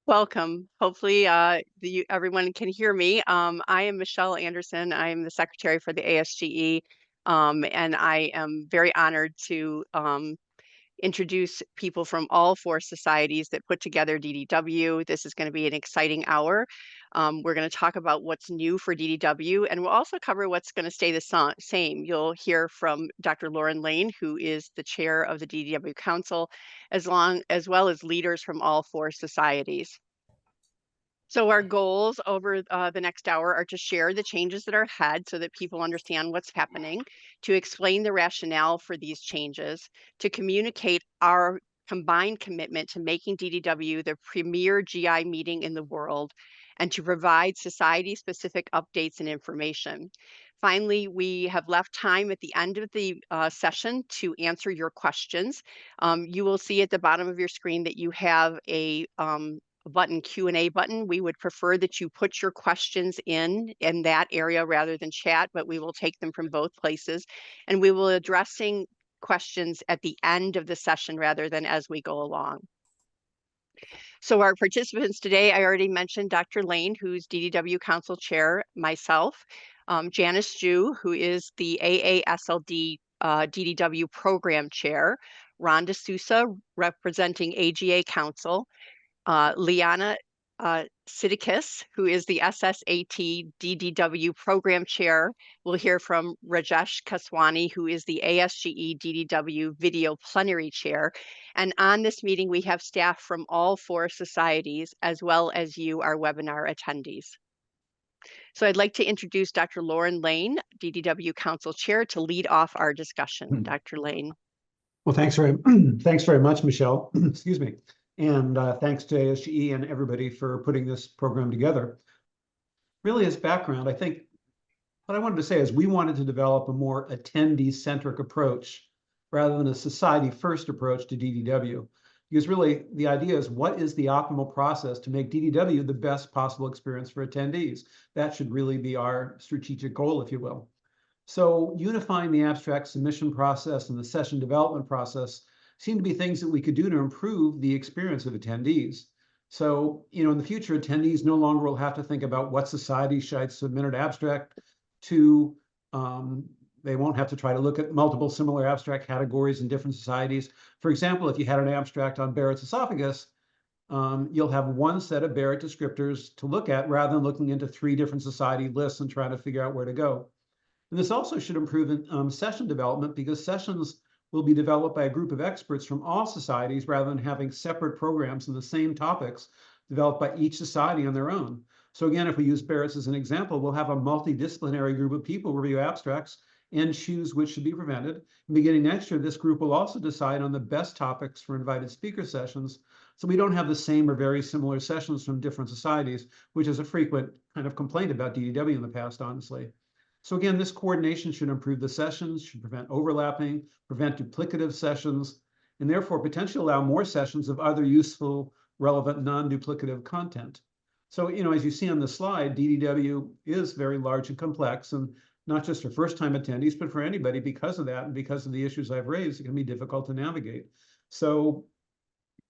Welcome. Hopefully, everyone can hear me. I am Michelle Anderson. I am the secretary for the ASGE, and I am very honored to introduce people from all four societies that put together DDW. This is going to be an exciting hour. We're going to talk about what's new for DDW, and we'll also cover what's going to stay the same. You'll hear from Dr. Lauren Lane, who is the chair of the DDW Council, as well as leaders from all four societies. So our goals over the next hour are to share the changes that are ahead so that people understand what's happening, to explain the rationale for these changes, to communicate our combined commitment to making DDW the premier GI meeting in the world, and to provide society-specific updates and information. Finally, we have left time at the end of the session to answer your questions. You will see at the bottom of your screen that you have a Q&A button. We would prefer that you put your questions in that area rather than chat, but we will take them from both places. And we will addressing questions at the end of the session rather than as we go along. So our participants today, I already mentioned Dr. Lane, who's DDW Council Chair, myself, Janice Ju, who is the AASLD DDW Program Chair, Rhonda Sousa, representing AGA Council, Liana Sidikis, who is the SSAT DDW Program Chair. We'll hear from Rajesh Kaswani, who is the ASGE DDW Video Plenary Chair. And on this meeting, we have staff from all four societies, as well as you, our webinar attendees. So I'd like to introduce Dr. Lauren Lane, DDW Council Chair, to lead off our discussion. Dr. Lane. Well, thanks very much, Michelle. Excuse me. And thanks to ASGE and everybody for putting this program together. Really, as background, I think what I wanted to say is we wanted to develop a more attendee-centric approach rather than a society-first approach to DDW. Because really, the idea is what is the optimal process to make DDW the best possible experience for attendees? That should really be our strategic goal, if you will. So unifying the abstract submission process and the session development process seem to be things that we could do to improve the experience of attendees. So, in the future, attendees no longer will have to think about what society should I submit an abstract to. They won't have to try to look at multiple similar abstract categories in different societies. For example, if you had an abstract on Barrett's esophagus, you'll have one set of Barrett descriptors to look at rather than looking into 3 different society lists and trying to figure out where to go. And this also should improve session development because sessions will be developed by a group of experts from all societies rather than having separate programs in the same topics developed by each society on their own. So again, if we use Barrett's as an example, we'll have a multidisciplinary group of people review abstracts and choose which should be presented. And beginning next year, this group will also decide on the best topics for invited speaker sessions. So we don't have the same or very similar sessions from different societies, which is a frequent kind of complaint about DDW in the past, honestly. So again, this coordination should improve the sessions, should prevent overlapping, prevent duplicative sessions, and therefore potentially allow more sessions of other useful, relevant, non-duplicative content. So, as you see on the slide, DDW is very large and complex, and not just for first-time attendees, but for anybody because of that and because of the issues I've raised, it can be difficult to navigate. So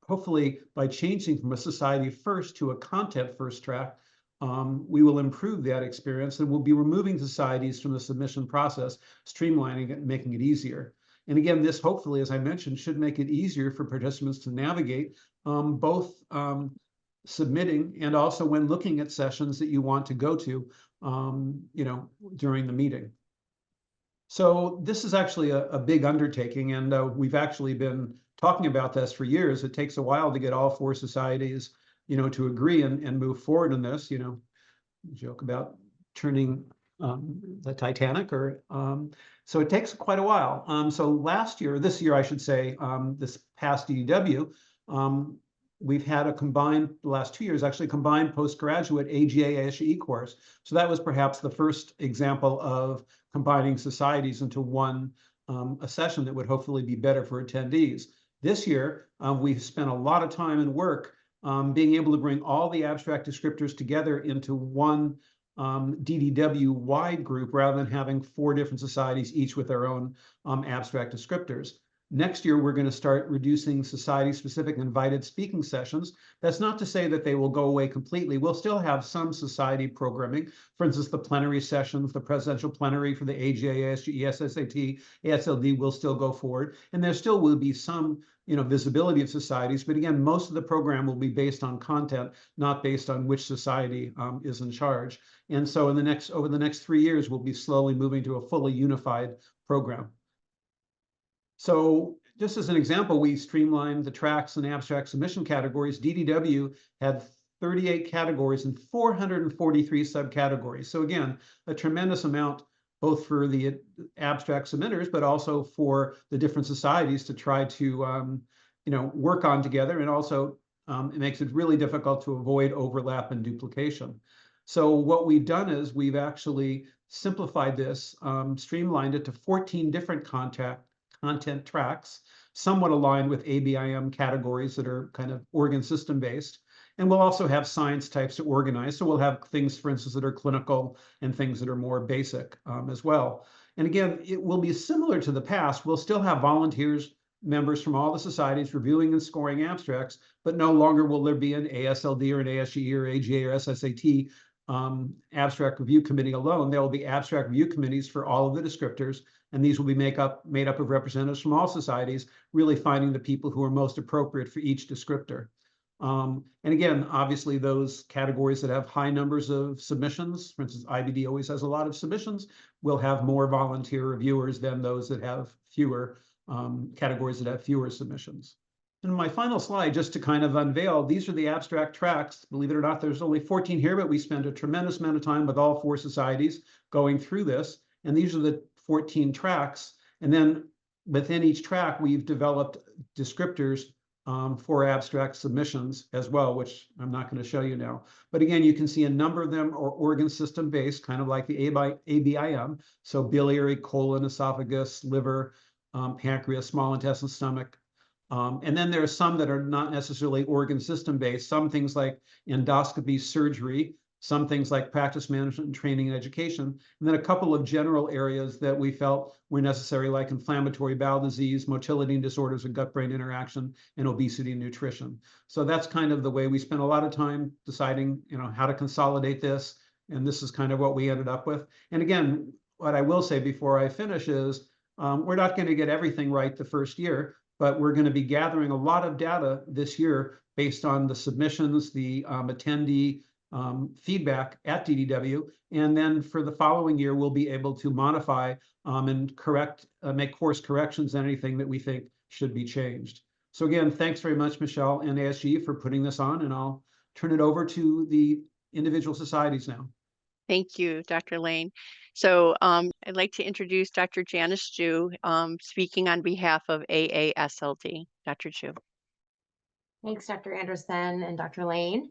hopefully by changing from a society first to a content first track, we will improve that experience and we'll be removing societies from the submission process, streamlining it and making it easier. And again, this hopefully, as I mentioned, should make it easier for participants to navigate both submitting and also when looking at sessions that you want to go to, during the meeting. So this is actually a big undertaking, and we've actually been talking about this for years. It takes a while to get all 4 societies to agree and move forward in this, joke about turning the Titanic so it takes quite a while. So this year, I should say, this past DDW, we've had the last 2 years, actually combined postgraduate AGA-ASGE course. So that was perhaps the first example of combining societies into one a session that would hopefully be better for attendees. This year, we've spent a lot of time and work being able to bring all the abstract descriptors together into one DDW-wide group rather than having 4 different societies, each with their own abstract descriptors. Next year, we're going to start reducing society-specific invited speaking sessions. That's not to say that they will go away completely. We'll still have some society programming. For instance, the plenary sessions, the presidential plenary for the AGA, ASGE, SSAT, ASLD will still go forward. And there still will be some visibility of societies. But again, most of the program will be based on content, not based on which society is in charge. And so over the next 3 years, we'll be slowly moving to a fully unified program. So just as an example, we streamlined the tracks and abstract submission categories. DDW had 38 categories and 443 subcategories. So again, a tremendous amount both for the abstract submitters, but also for the different societies to try to work on together. And also it makes it really difficult to avoid overlap and duplication. So what we've done is we've actually simplified this, streamlined it to 14 different content tracks, somewhat aligned with ABIM categories that are kind of organ system based. And we'll also have science types to organize. So we'll have things, for instance, that are clinical and things that are more basic as well. And again, it will be similar to the past. We'll still have volunteers, members from all the societies reviewing and scoring abstracts, but no longer will there be an ASLD or an ASGE or AGA or SSAT abstract review committee alone. There will be abstract review committees for all of the descriptors, and these will be made up of representatives from all societies, really finding the people who are most appropriate for each descriptor. And again, obviously those categories that have high numbers of submissions, for instance, IBD always has a lot of submissions, will have more volunteer reviewers than those that have fewer categories that have fewer submissions. And my final slide, just to kind of unveil, these are the abstract tracks. Believe it or not, there's only 14 here, but we spent a tremendous amount of time with all 4 societies going through this. And these are the 14 tracks. And then within each track, we've developed descriptors for abstract submissions as well, which I'm not going to show you now. But again, you can see a number of them are organ system based, kind of like the ABIM. So biliary, colon, esophagus, liver, pancreas, small intestine, stomach. And then there are some that are not necessarily organ system based, some things like endoscopy, surgery, some things like practice management and training and education, and then a couple of general areas that we felt were necessary, like inflammatory bowel disease, motility disorders and gut-brain interaction, and obesity and nutrition. So that's kind of the way we spent a lot of time deciding, how to consolidate this, and this is kind of what we ended up with. And again, what I will say before I finish is we're not going to get everything right the first year, but we're going to be gathering a lot of data this year based on the submissions, the attendee feedback at DDW, and then for the following year, we'll be able to modify and make course corrections on anything that we think should be changed. So again, thanks very much, Michelle and ASG, for putting this on, and I'll turn it over to the individual societies now. Thank you, Dr. Lane. So I'd like to introduce Dr. Janice Ju, speaking on behalf of AASLD. Dr. Ju. Thanks, Dr. Anderson and Dr. Lane.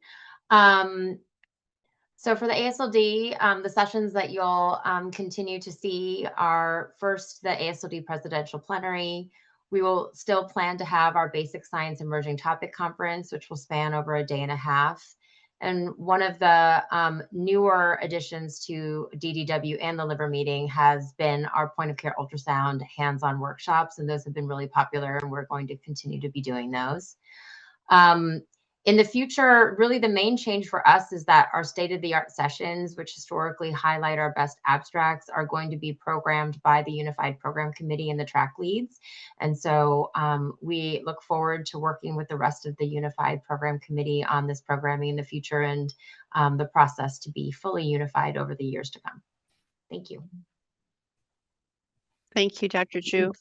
So for the ASLD, the sessions that you'll continue to see are first the ASLD Presidential Plenary. We will still plan to have our Basic Science Emerging Topic Conference, which will span over a day and a half. And one of the newer additions to DDW and the liver meeting has been our point of care ultrasound hands-on workshops. And those have been really popular, and we're going to continue to be doing those. In the future, really the main change for us is that our state-of-the-art sessions, which historically highlight our best abstracts, are going to be programmed by the Unified Program Committee and the track leads. And so we look forward to working with the rest of the Unified Program Committee on this programming in the future, and the process to be fully unified over the years to come. Thank you. Thank you, Dr. Ju.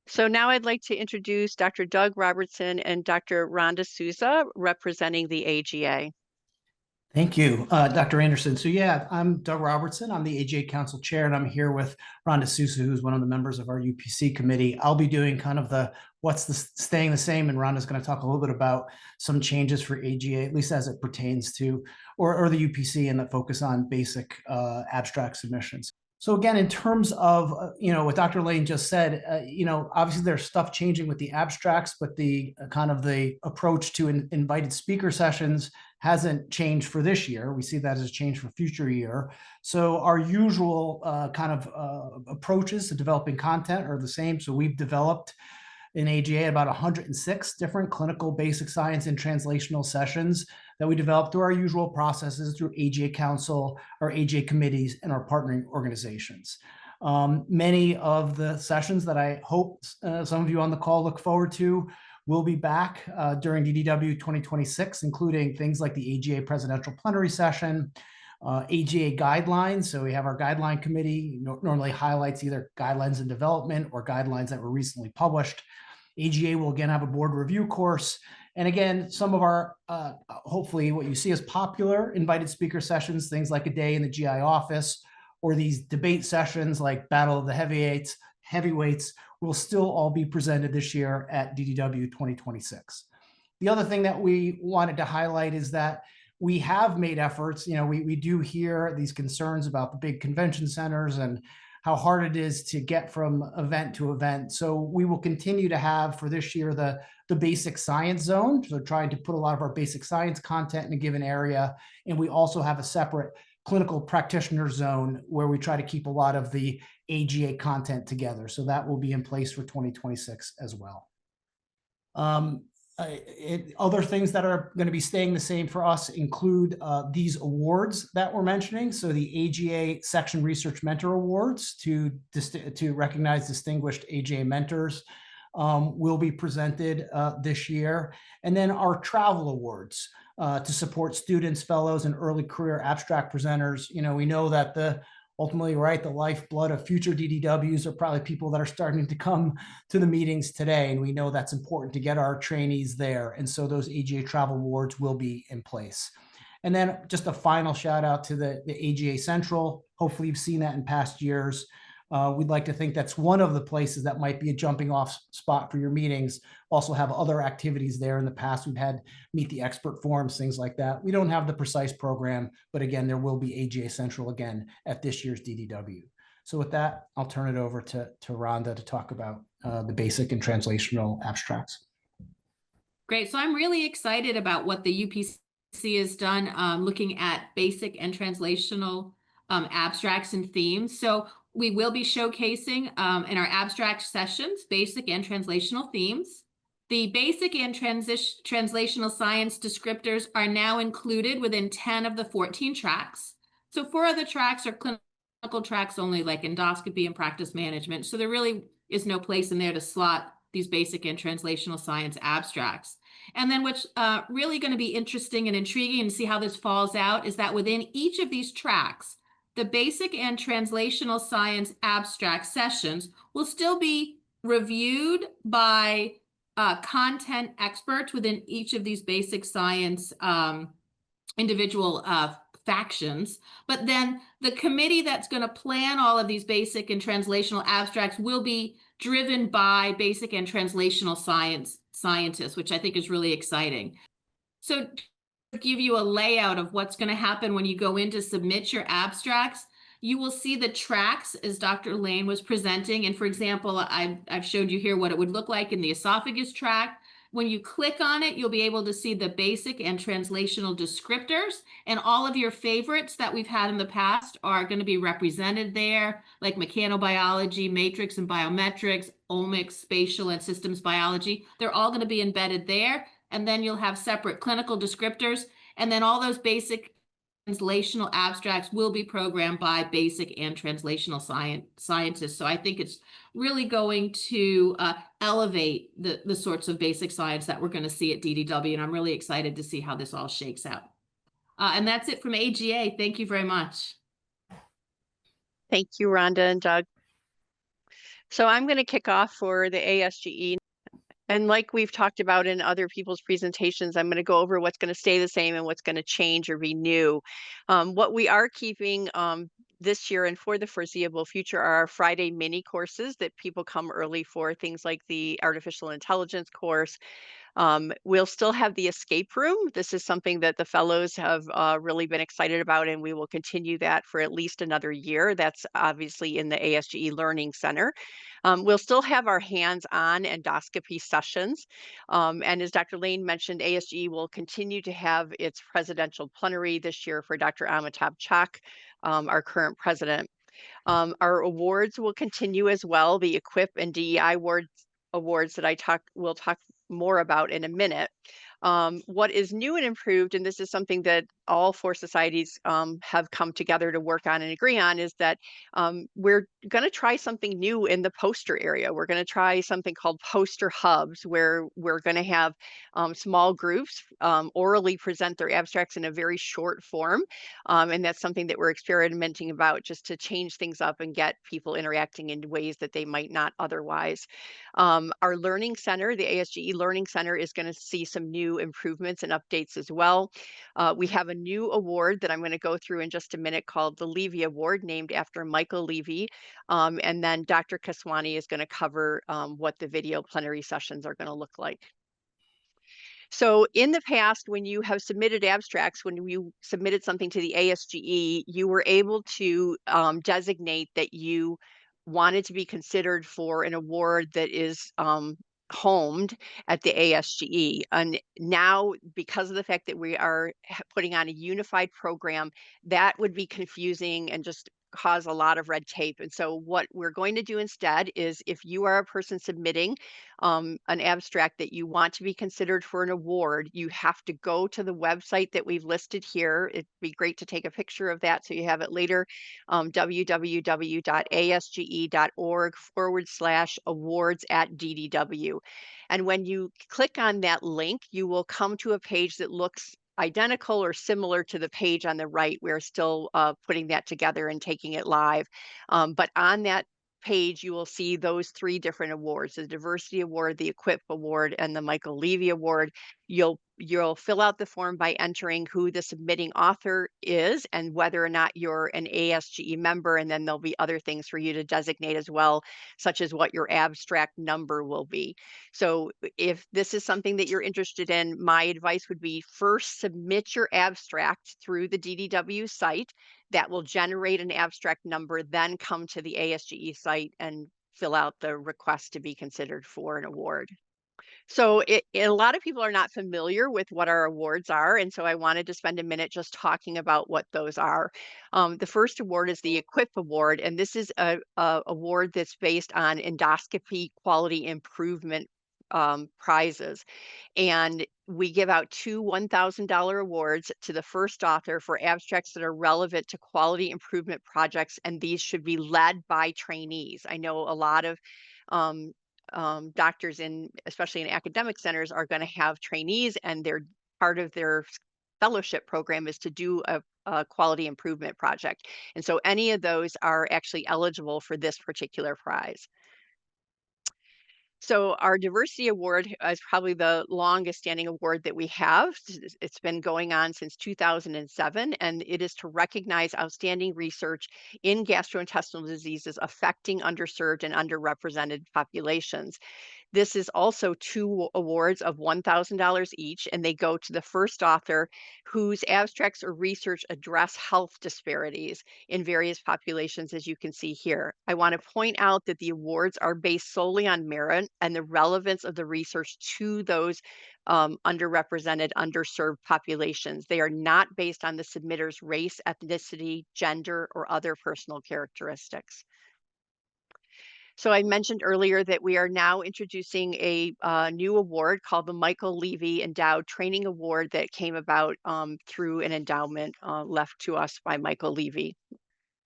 So now I'd like to introduce Dr. Doug Robertson and Dr. Rhonda Souza, representing the AGA. Thank you, Dr. Anderson. So yeah, I'm Doug Robertson. I'm the AGA Council Chair, and I'm here with Rhonda Souza, who's one of the members of our UPC committee. I'll be doing kind of the what's the staying the same, and Rhonda's going to talk a little bit about some changes for AGA, at least as it pertains to, or the UPC, and the focus on basic abstract submissions. So again, in terms of, what Dr. Lane just said, obviously there's stuff changing with the abstracts, but the kind of the approach to invited speaker sessions hasn't changed for this year. We see that as a change for future year. So our usual kind of approaches to developing content are the same. So we've developed in AGA about 106 different clinical basic science and translational sessions that we developed through our usual processes through AGA Council, our AGA committees, and our partnering organizations. Many of the sessions that I hope some of you on the call look forward to will be back during DDW 2026, including things like the AGA Presidential Plenary Session, AGA guidelines. So we have our guideline committee, normally highlights either guidelines in development or guidelines that were recently published. AGA will again have a board review course. And again, some of our, hopefully what you see as popular invited speaker sessions, things like a day in the GI office, or these debate sessions like Battle of the Heavyweights will still all be presented this year at DDW 2026. The other thing that we wanted to highlight is that we have made efforts. We do hear these concerns about the big convention centers and how hard it is to get from event to event. So we will continue to have for this year the basic science zone. So trying to put a lot of our basic science content in a given area. And we also have a separate clinical practitioner zone where we try to keep a lot of the AGA content together. So that will be in place for 2026 as well. Other things that are going to be staying the same for us include these awards that we're mentioning. So the AGA Section Research Mentor Awards to recognize distinguished AGA mentors will be presented this year. And then our travel awards to support students, fellows, and early career abstract presenters. We know that ultimately, right, the lifeblood of future DDWs are probably people that are starting to come to the meetings today. And we know that's important to get our trainees there. And so those AGA travel awards will be in place. And then just a final shout out to the AGA Central. Hopefully you've seen that in past years. We'd like to think that's one of the places that might be a jumping off spot for your meetings. Also have other activities there. In the past, we've had meet the expert forums, things like that. We don't have the precise program, but again, there will be AGA Central again at this year's DDW. So with that, I'll turn it over to Rhonda to talk about the basic and translational abstracts. Great. So I'm really excited about what the UPC has done looking at basic and translational abstracts and themes. So we will be showcasing in our abstract sessions, basic and translational themes. The basic and translational science descriptors are now included within 10 of the 14 tracks. So 4 of the tracks are clinical tracks only, like endoscopy and practice management. So there really is no place in there to slot these basic and translational science abstracts. And then what's really going to be interesting and intriguing to see how this falls out is that within each of these tracks, the basic and translational science abstract sessions will still be reviewed by content experts within each of these basic science individual factions. But then the committee that's going to plan all of these basic and translational abstracts will be driven by basic and translational scientists, which I think is really exciting. So give you a layout of what's going to happen when you go in to submit your abstracts. You will see the tracks as Dr. Lane was presenting. And for example, I've showed you here what it would look like in the esophagus tract. When you click on it, you'll be able to see the basic and translational descriptors, and all of your favorites that we've had in the past are going to be represented there, like mechanobiology, matrix and biometrics, omics, spatial and systems biology. They're all going to be embedded there. And then you'll have separate clinical descriptors. And then all those basic translational abstracts will be programmed by basic and translational scientists. So I think it's really going to elevate the sorts of basic science that we're going to see at DDW. And I'm really excited to see how this all shakes out. And that's it from AGA. Thank you very much. Thank you, Rhonda and Doug. So I'm going to kick off for the ASGE. And like we've talked about in other people's presentations, I'm going to go over what's going to stay the same and what's going to change or be new. What we are keeping this year and for the foreseeable future are our Friday mini courses that people come early for, things like the artificial intelligence course. We'll still have the escape room. This is something that the fellows have really been excited about, and we will continue that for at least another year. That's obviously in the ASGE Learning Center. We'll still have our hands-on endoscopy sessions. And as Dr. Lane mentioned, ASGE will continue to have its presidential plenary this year for Dr. Amitabh Chak, our current president. Our awards will continue as well. The EQUIP and DEI awards awards that we'll talk more about in a minute. What is new and improved, and this is something that all four societies have come together to work on and agree on, is that we're going to try something new in the poster area. We're going to try something called poster hubs, where we're going to have small groups orally present their abstracts in a very short form. And that's something that we're experimenting about, just to change things up and get people interacting in ways that they might not otherwise. Our Learning Center, the ASGE Learning Center, is going to see some new improvements and updates as well. We have a new award that I'm going to go through in just a minute called the Levy Award, named after Michael Levy. And then Dr. Kaswani is going to cover what the video plenary sessions are going to look like. So in the past, when you have submitted abstracts, when you submitted something to the ASGE, you were able to designate that you wanted to be considered for an award that is homed at the ASGE. And now, because of the fact that we are putting on a unified program, that would be confusing and just cause a lot of red tape. And so what we're going to do instead is, if you are a person submitting an abstract that you want to be considered for an award, you have to go to the website that we've listed here. It'd be great to take a picture of that so you have it later, www.asge.org/awards@DDW. And when you click on that link, you will come to a page that looks identical or similar to the page on the right. We're still putting that together and taking it live. But on that page, you will see those three different awards: the Diversity Award, the Equip Award, and the Michael Levy Award. You'll fill out the form by entering who the submitting author is and whether or not you're an ASGE member, and then there'll be other things for you to designate as well, such as what your abstract number will be. So if this is something that you're interested in, my advice would be, first submit your abstract through the DDW site. That will generate an abstract number, then come to the ASGE site and fill out the request to be considered for an award. So a lot of people are not familiar with what our awards are, and so I wanted to spend a minute just talking about what those are. The first award is the Equip Award, and this is a award that's based on endoscopy quality improvement prizes. And we give out two $1,000 awards to the first author for abstracts that are relevant to quality improvement projects, and these should be led by trainees. I know a lot of doctors, especially in academic centers, are going to have trainees, and part of their fellowship program is to do a quality improvement project. And so any of those are actually eligible for this particular prize. So our Diversity Award is probably the longest standing award that we have. It's been going on since 2007, and it is to recognize outstanding research in gastrointestinal diseases affecting underserved and underrepresented populations. This is also two awards of $1,000 each, and they go to the first author whose abstracts or research address health disparities in various populations, as you can see here. I want to point out that the awards are based solely on merit and the relevance of the research to those underrepresented, underserved populations. They are not based on the submitter's race, ethnicity, gender, or other personal characteristics. So I mentioned earlier that we are now introducing a new award called the Michael Levy Endowed Training Award that came about through an endowment left to us by Michael Levy.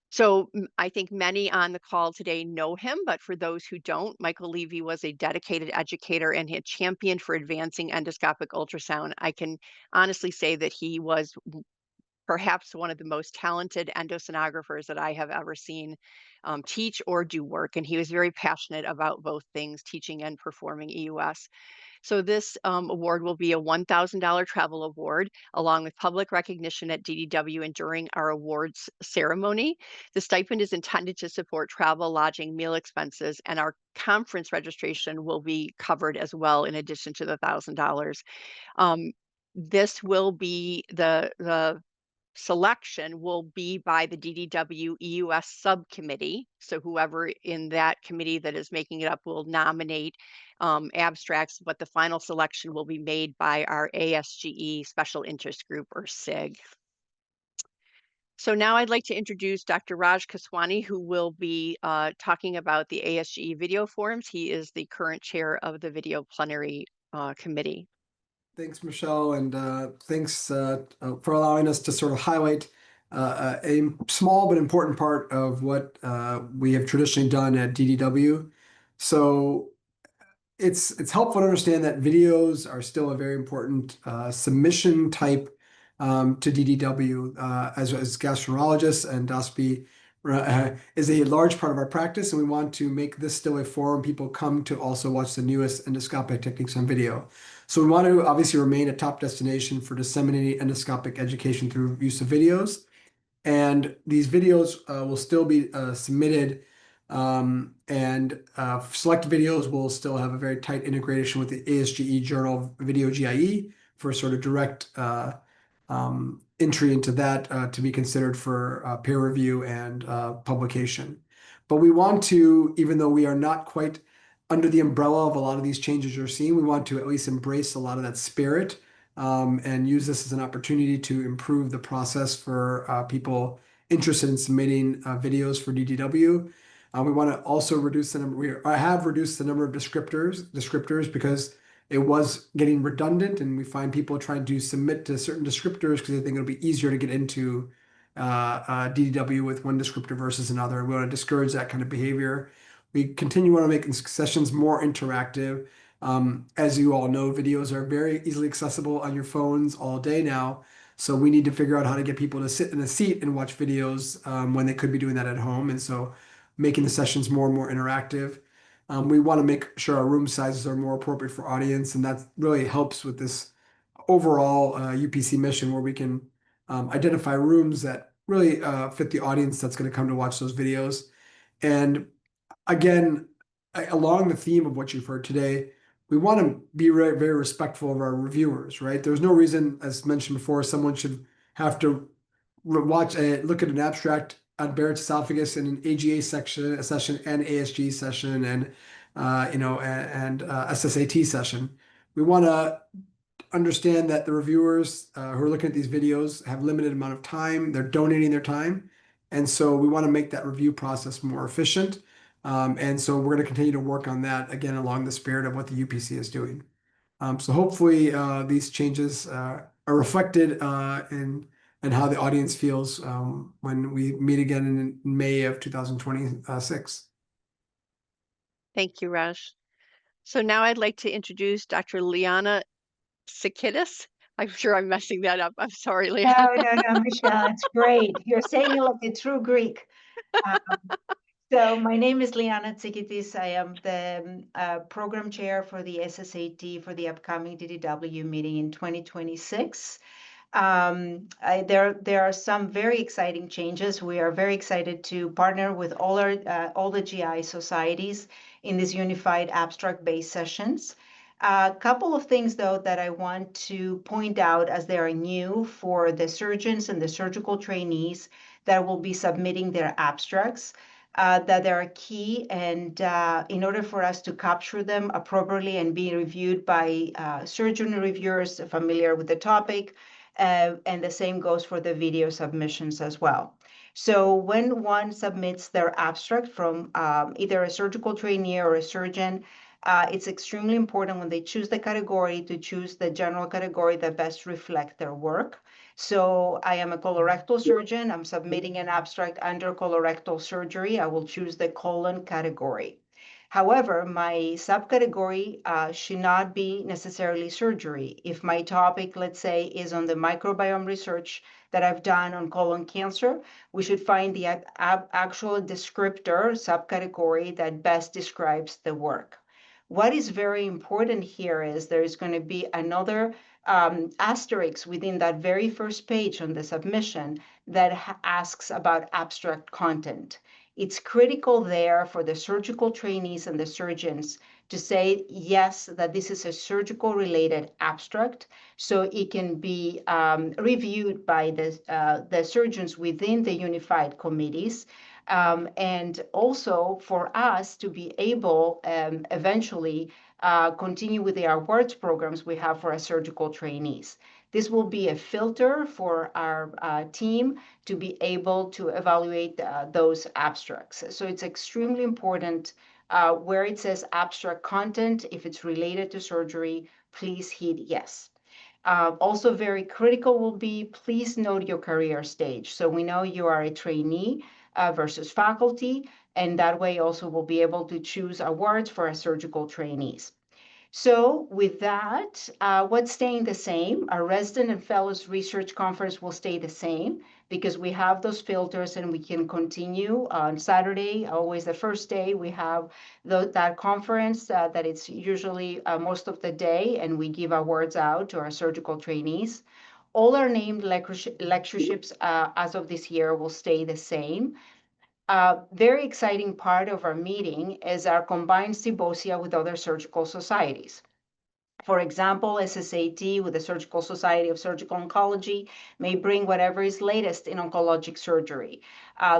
So I think many on the call today know him, but for those who don't, Michael Levy was a dedicated educator and he had championed for advancing endoscopic ultrasound. I can honestly say that he was perhaps one of the most talented endosonographers that I have ever seen teach or do work. And he was very passionate about both things, teaching and performing EUS. So this award will be a $1,000 travel award, along with public recognition at DDW and during our awards ceremony. The stipend is intended to support travel, lodging, meal expenses, and our conference registration will be covered as well, in addition to the $1,000. This will be the selection will be by the DDW EUS subcommittee. So whoever in that committee that is making it up will nominate abstracts, but the final selection will be made by our ASGE Special Interest Group, or SIG. So now I'd like to introduce Dr. Raj Kaswani, who will be talking about the ASGE video forums. He is the current chair of the video plenary committee. Thanks, Michelle, and thanks for allowing us to sort of highlight a small but important part of what we have traditionally done at DDW. So it's helpful to understand that videos are still a very important submission type to DDW. As gastroenterologists, endoscopy is a large part of our practice, and we want to make this still a forum people come to also watch the newest endoscopic techniques on video. So we want to obviously remain a top destination for disseminating endoscopic education through use of videos. And these videos will still be submitted, and select videos will still have a very tight integration with the ASGE journal Video GIE for sort of direct entry into that to be considered for peer review and publication. But we want to, even though we are not quite under the umbrella of a lot of these changes you're seeing, we want to at least embrace a lot of that spirit and use this as an opportunity to improve the process for people interested in submitting videos for DDW. We want to also reduce the number. I have reduced the number of descriptors because it was getting redundant, and we find people trying to submit to certain descriptors because they think it'll be easier to get into DDW with one descriptor versus another. We want to discourage that kind of behavior. We continue to make sessions more interactive. As you all know, videos are very easily accessible on your phones all day now. So we need to figure out how to get people to sit in a seat and watch videos when they could be doing that at home. And so making the sessions more and more interactive. We want to make sure our room sizes are more appropriate for audience, and that really helps with this overall UPC mission where we can identify rooms that really fit the audience that's going to come to watch those videos. And again, along the theme of what you've heard today, we want to be very, very respectful of our reviewers, right? There's no reason, as mentioned before, someone should have to look at an abstract on Barrett's esophagus in an AGA session and ASG session and SSAT session. We want to understand that the reviewers who are looking at these videos have limited amount of time. They're donating their time, and so we want to make that review process more efficient. And so we're going to continue to work on that again along the spirit of what the UPC is doing. So hopefully these changes are reflected in how the audience feels when we meet again in May of 2026. Thank you, Raj. So now I'd like to introduce Dr. Liana Sikidis. I'm sure I'm messing that up. I'm sorry, Liana. No, Michelle, it's great. You're saying it like a true Greek. So my name is Liana Tsikidis. I am the program chair for the SSAT for the upcoming DDW meeting in 2026. There are some very exciting changes. We are very excited to partner with all the GI societies in these unified abstract-based sessions. A couple of things, though, that I want to point out as they are new for the surgeons and the surgical trainees that will be submitting their abstracts, that they are key, and in order for us to capture them appropriately and be reviewed by surgeon reviewers familiar with the topic, and the same goes for the video submissions as well. So when one submits their abstract from either a surgical trainee or a surgeon, it's extremely important when they choose the category to choose the general category that best reflect their work. So I am a colorectal surgeon. I'm submitting an abstract under colorectal surgery. I will choose the colon category. However, my subcategory should not be necessarily surgery. If my topic, let's say, is on the microbiome research that I've done on colon cancer, we should find the actual descriptor subcategory that best describes the work. What is very important here is there is going to be another asterisk within that very first page on the submission that asks about abstract content. It's critical there for the surgical trainees and the surgeons to say, yes, that this is a surgical related abstract, so it can be reviewed by the surgeons within the unified committees. And also for us to be able eventually continue with the awards programs we have for our surgical trainees. This will be a filter for our team to be able to evaluate those abstracts. So it's extremely important where it says abstract content, if it's related to surgery, please hit yes. Also very critical will be, please note your career stage. So we know you are a trainee versus faculty, and that way also we'll be able to choose awards for our surgical trainees. So with that, what's staying the same? Our resident and fellows research conference will stay the same because we have those filters and we can continue on Saturday, always the first day. We have that conference that it's usually most of the day, and we give awards out to our surgical trainees. All our named lectureships as of this year will stay the same. Very exciting part of our meeting is our combined symposia with other surgical societies. For example, SSAT with the Surgical Society of Surgical Oncology may bring whatever is latest in oncologic surgery.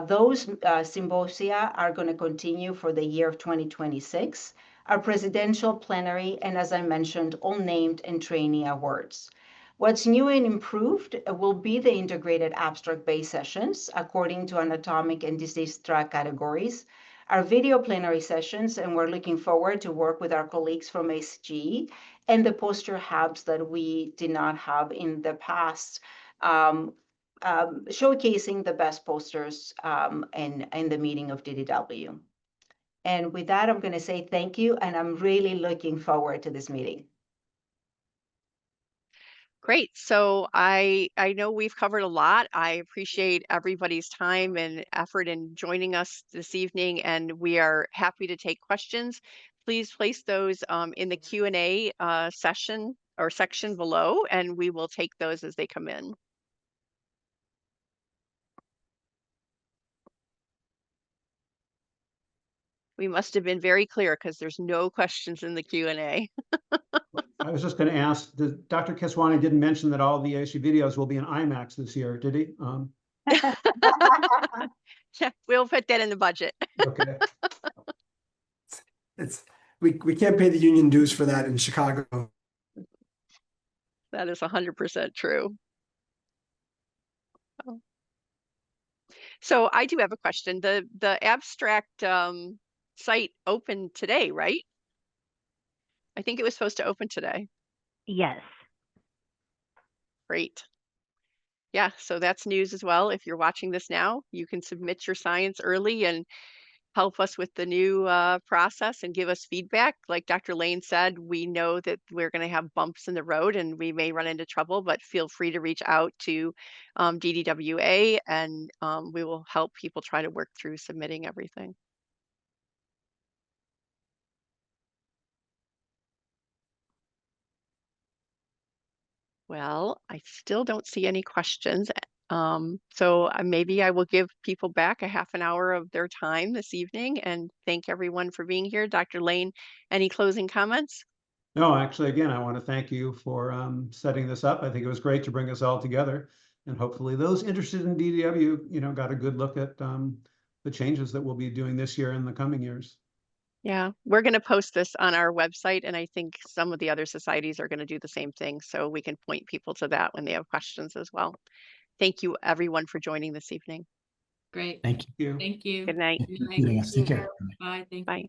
Those symposia are going to continue for the year of 2026. Our presidential plenary, and as I mentioned, all named and trainee awards. What's new and improved will be the integrated abstract-based sessions according to anatomic and disease track categories, our video plenary sessions, and we're looking forward to work with our colleagues from ASGE, and the poster hubs that we did not have in the past, showcasing the best posters in the meeting of DDW. And with that, I'm going to say thank you, and I'm really looking forward to this meeting. Great. So I know we've covered a lot. I appreciate everybody's time and effort in joining us this evening, and we are happy to take questions. Please place those in the Q&A session or section below, and we will take those as they come in. We must have been very clear because there's no questions in the Q&A. I was just going to ask, Dr. Keswani didn't mention that all the ASU videos will be in IMAX this year, did he? Yeah, we'll put that in the budget. Okay. We can't pay the union dues for that in Chicago. That is 100% true. So I do have a question. The abstract site opened today, right? I think it was supposed to open today. Yes. Great. Yeah, so that's news as well. If you're watching this now, you can submit your science early and help us with the new process and give us feedback. Like Dr. Lane said, we know that we're going to have bumps in the road and we may run into trouble, but feel free to reach out to DDWA, and we will help people try to work through submitting everything. Well, I still don't see any questions. So maybe I will give people back a half an hour of their time this evening and thank everyone for being here. Dr. Lane, any closing comments? No, actually, again, I want to thank you for setting this up. I think it was great to bring us all together, and hopefully those interested in DDW, got a good look at the changes that we'll be doing this year and the coming years. Yeah, we're going to post this on our website, and I think some of the other societies are going to do the same thing, so we can point people to that when they have questions as well. Thank you, everyone, for joining this evening. Great. Thank you. Thank you. Good night. Good night. Take care. Bye. Thank Bye. you.